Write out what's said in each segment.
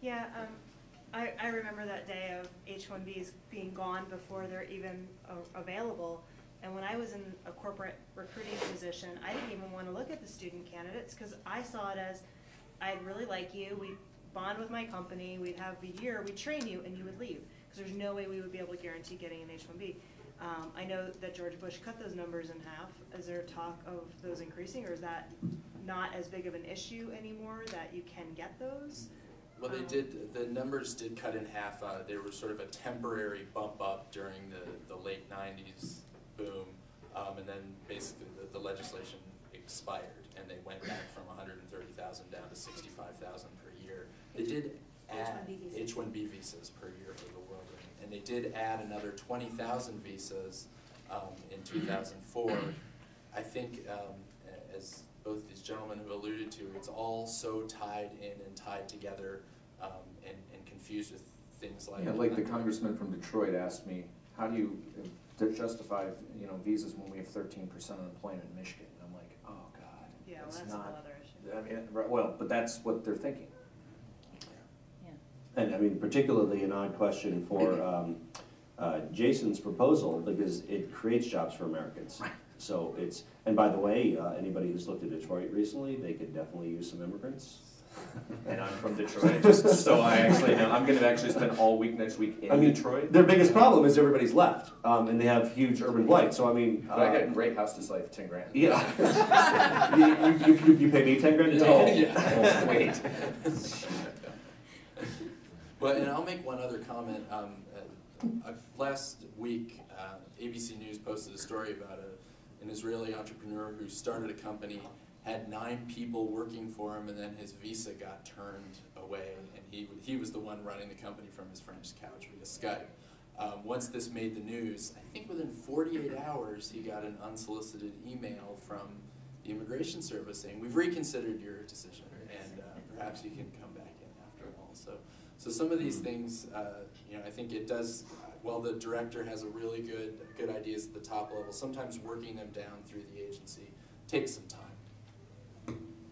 Yeah, I remember that day of H-1Bs being gone before they're even available. And when I was in a corporate recruiting position, I didn't even want to look at the student candidates because I saw it as, I'd really like you, we'd bond with my company, we'd have a year, we'd train you, and you would leave. Because there's no way we would be able to guarantee getting an H-1B. I know that George Bush cut those numbers in half. Is there talk of those increasing, or is that not as big of an issue anymore that you can get those? Well, they did. The numbers did cut in half. There was sort of a temporary bump up during the late '90s boom, and then basically the legislation expired, and they went back from 130,000 down to 65,000 per year. They did add H-1B visas per year for the world, and they did add another 20,000 visas in 2004. I think, as both these gentlemen have alluded to, it's all so tied in and tied together and confused with things like... Yeah, like the congressman from Detroit asked me, how do you justify visas when we have 13% unemployment in Michigan? And I'm like, oh God. Yeah, well, that's another issue. I mean, well, but that's what they're thinking. And I mean, particularly an odd question for Jason's proposal, because it creates jobs for Americans. Right. So it's, and by the way, anybody who's looked at Detroit recently, they could definitely use some immigrants. And I'm from Detroit, just so I actually know. I'm going to actually spend all week next week in Detroit. Their biggest problem is everybody's left, and they have huge urban blight. So I mean, but I got a great house to sell for 10 grand. Yeah. you pay me 10 grand? No. Yeah. Oh, wait. Well, and I'll make one other comment. Last week, ABC News posted a story about an Israeli entrepreneur who started a company, had 9 people working for him, and then his visa got turned away, and he was the one running the company from his French couch via Skype. Once this made the news, I think within 48 hours, he got an unsolicited email from the Immigration Service saying, "We've reconsidered your decision, and perhaps you can come back in after all." So some of these things, I think it does. While the director has a really good ideas at the top level, sometimes working them down through the agency takes some time.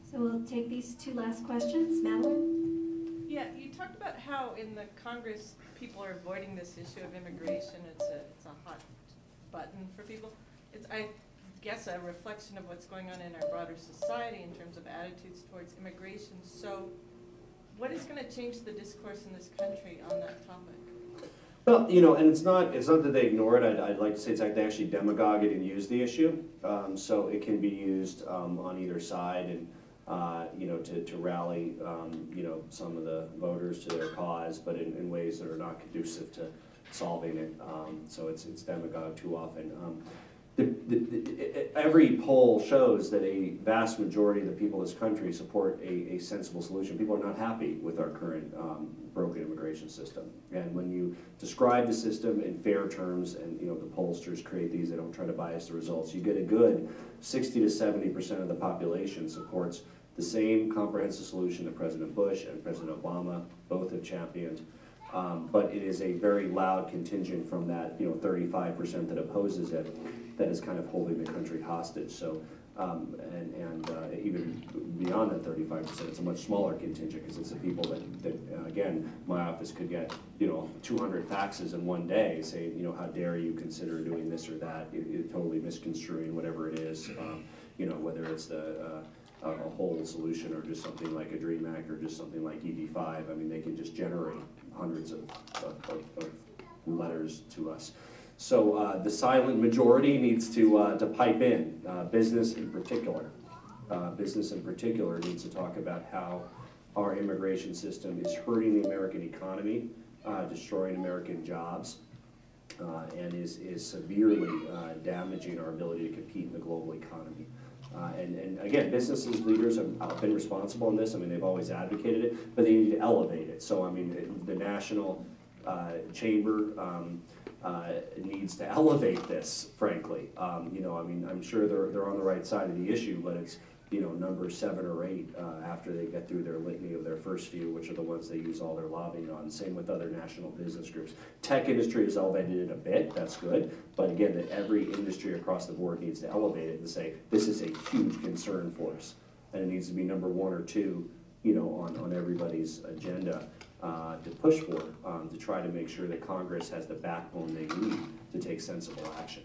So we'll take these 2 last questions. Madeline? Yeah, you talked about how in the Congress people are avoiding this issue of immigration. It's a hot button for people. It's, I guess, a reflection of what's going on in our broader society in terms of attitudes towards immigration. So what is going to change the discourse in this country on that topic? Well, and it's not that they ignore it. I'd like to say it's like they actually demagogue it and use the issue. So it can be used on either side, and to rally some of the voters to their cause, but in ways that are not conducive to solving it. So it's demagogue too often. Every poll shows that a vast majority of the people of this country support a sensible solution. People are not happy with our current broken immigration system. And when you describe the system in fair terms, and the pollsters create these, they don't try to bias the results, you get a good 60 to 70% of the population supports the same comprehensive solution that President Bush and President Obama both have championed. But it is a very loud contingent from that 35% that opposes it that is kind of holding the country hostage. So even beyond that 35%, it's a much smaller contingent, because it's the people that again, my office could get 200 faxes in one day saying, how dare you consider doing this or that, totally misconstruing whatever it is, whether it's a whole solution or just something like a DREAM Act or just something like EB-5. I mean, they can just generate hundreds of letters to us. So the silent majority needs to pipe in, business in particular. Business in particular needs to talk about how our immigration system is hurting the American economy, destroying American jobs, and is severely damaging our ability to compete in the global economy. And again, businesses, leaders have been responsible in this. I mean, they've always advocated it, but they need to elevate it. So, I mean, the national chamber needs to elevate this, frankly. I mean, I'm sure they're on the right side of the issue, but it's, number 7 or 8 after they get through their litany of their first few, which are the ones they use all their lobbying on. Same with other national business groups. Tech industry has elevated it a bit, that's good, but again, that every industry across the board needs to elevate it and say, this is a huge concern for us, and it needs to be number 1 or 2, on everybody's agenda. to push for, to try to make sure that Congress has the backbone they need to take sensible action.